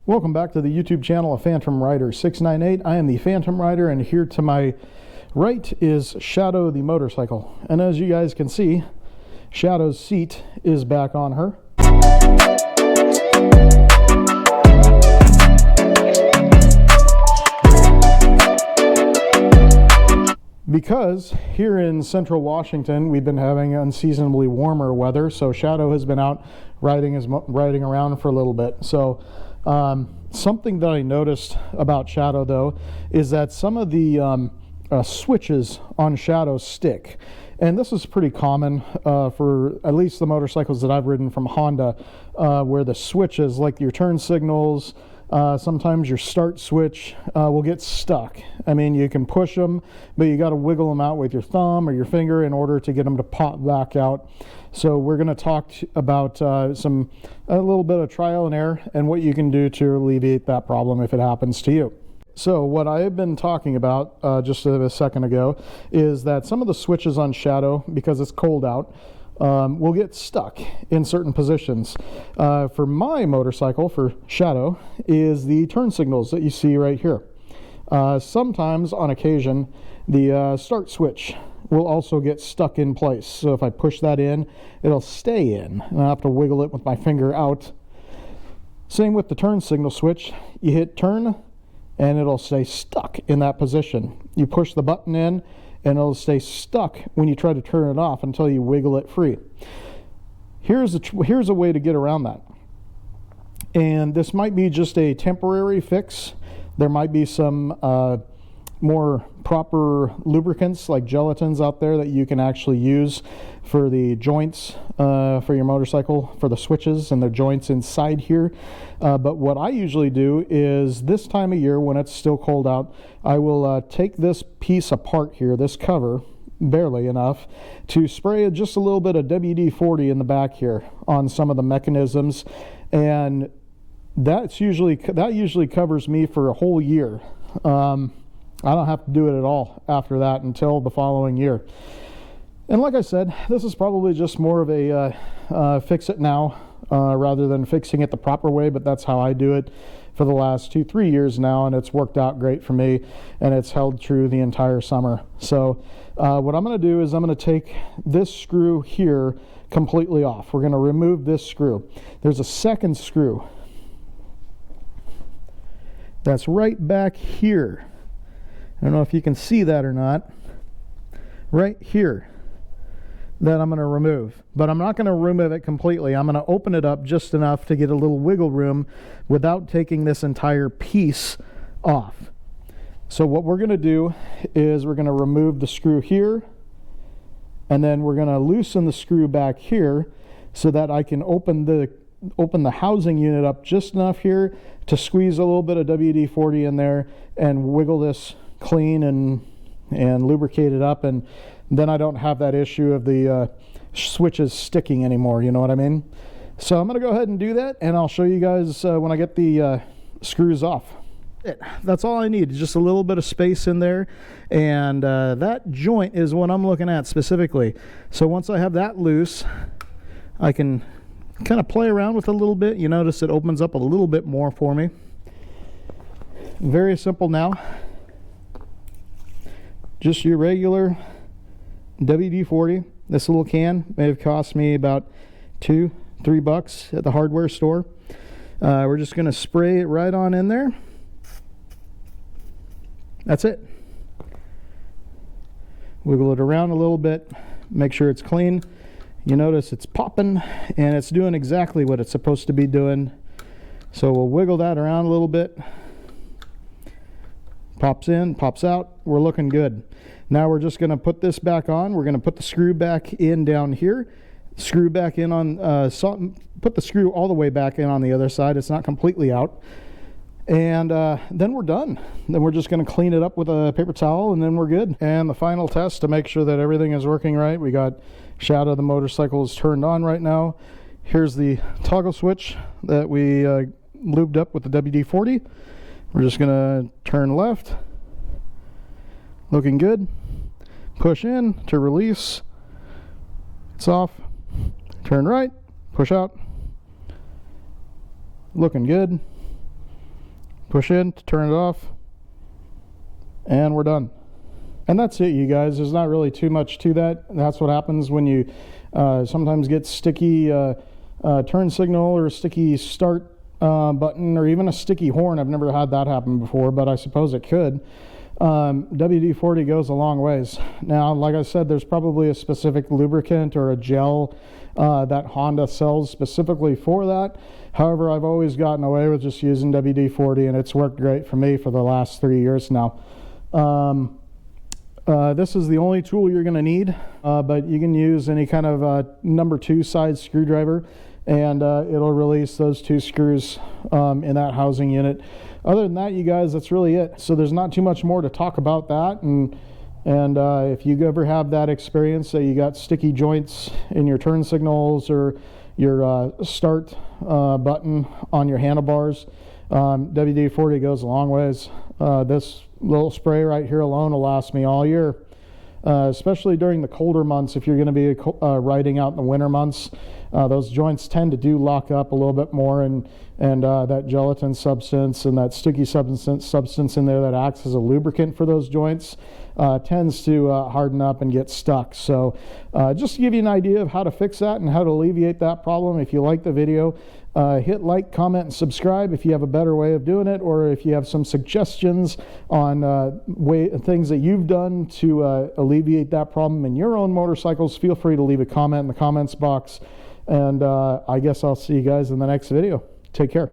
Welcome back to the YouTube channel of Phantom Rider 698. I am the Phantom Rider, and here to my right is Shadow the motorcycle. And as you guys can see, Shadow's seat is back on her. Because here in central Washington, we've been having unseasonably warmer weather, so Shadow has been out riding around for a little bit. So something that I noticed about Shadow, though, is that some of the switches on Shadow stick. And this is pretty common for at least the motorcycles that I've ridden from Honda, where the switches, like your turn signals, sometimes your start switch will get stuck. I mean, you can push them, but you got to wiggle them out with your thumb or your finger in order to get them to pop back out. So we're going to talk about a little bit of trial and error and what you can do to alleviate that problem if it happens to you. So what I have been talking about just a second ago is that some of the switches on Shadow, because it's cold out, will get stuck in certain positions. For my motorcycle, for Shadow, is the turn signals that you see right here. Sometimes, on occasion, the start switch will also get stuck in place. So if I push that in, it'll stay in, and I have to wiggle it with my finger out. Same with the turn signal switch. You hit turn, and it'll stay stuck in that position. You push the button in, and it'll stay stuck when you try to turn it off until you wiggle it free. Here's a way to get around that. And this might be just a temporary fix. There might be some more proper lubricants like gelatins out there that you can actually use for the joints for your motorcycle, for the switches and the joints inside here. But what I usually do is this time of year when it's still cold out, I will take this piece apart here, this cover, barely enough, to spray just a little bit of WD-40 in the back here on some of the mechanisms, and that usually covers me for a whole year. I don't have to do it at all after that until the following year. And like I said, this is probably just more of a fix it now rather than fixing it the proper way, but that's how I do it for the last 2-3 years now, and it's worked out great for me, and it's held true the entire summer. So what I'm going to do is I'm going to take this screw here completely off. We're going to remove this screw. There's a second screw that's right back here. I don't know if you can see that or not. Right here, that I'm going to remove. But I'm not going to remove it completely. I'm going to open it up just enough to get a little wiggle room without taking this entire piece off. So what we're going to do is we're going to remove the screw here, and then we're going to loosen the screw back here so that I can open the housing unit up just enough here to squeeze a little bit of WD-40 in there and wiggle this clean and lubricate it up, and then I don't have that issue of the switches sticking anymore, you know what I mean? So I'm going to go ahead and do that, and I'll show you guys when I get the screws off. That's all I need, just a little bit of space in there, and that joint is what I'm looking at specifically. So once I have that loose, I can kind of play around with it a little bit. You notice it opens up a little bit more for me. Very simple now. Just your regular WD-40. This little can may have cost me about $2-3 at the hardware store. We're just going to spray it right on in there. That's it. Wiggle it around a little bit. Make sure it's clean. You notice it's popping, and it's doing exactly what it's supposed to be doing. So we'll wiggle that around a little bit. Pops in, pops out. We're looking good. Now we're just going to put this back on. We're going to put the screw back in down here. Screw back in on, put the screw all the way back in on the other side. It's not completely out. And then we're done. Then we're just going to clean it up with a paper towel, and then we're good. And the final test to make sure that everything is working right. We got Shadow the motorcycle is turned on right now. Here's the toggle switch that we lubed up with the WD-40. We're just going to turn left. Looking good. Push in to release. It's off. Turn right. Push out. Looking good. push in to turn it off, and we're done. And that's it, you guys. There's not really too much to that. That's what happens when you sometimes get sticky turn signal or sticky start button, or even a sticky horn. I've never had that happen before, but I suppose it could. WD-40 goes a long ways. Now, like I said, there's probably a specific lubricant or a gel that Honda sells specifically for that. However, I've always gotten away with just using WD-40, and it's worked great for me for the last 3 years now. This is the only tool you're going to need, but you can use any kind of number 2 size screwdriver, and it'll release those 2 screws in that housing unit. Other than that, you guys, that's really it. So there's not too much more to talk about that. And if you ever have that experience that you got sticky joints in your turn signals or your start button on your handlebars, WD-40 goes a long ways. This little spray right here alone will last me all year, especially during the colder months. If you're going to be riding out in the winter months, those joints tend to lock up a little bit more, and that gelatin substance and that sticky substance in there that acts as a lubricant for those joints tends to harden up and get stuck. So just to give you an idea of how to fix that and how to alleviate that problem, if you like the video, hit like, comment, and subscribe if you have a better way of doing it, or if you have some suggestions on things that you've done to alleviate that problem in your own motorcycles. Feel free to leave a comment in the comments box, and I guess I'll see you guys in the next video. Take care.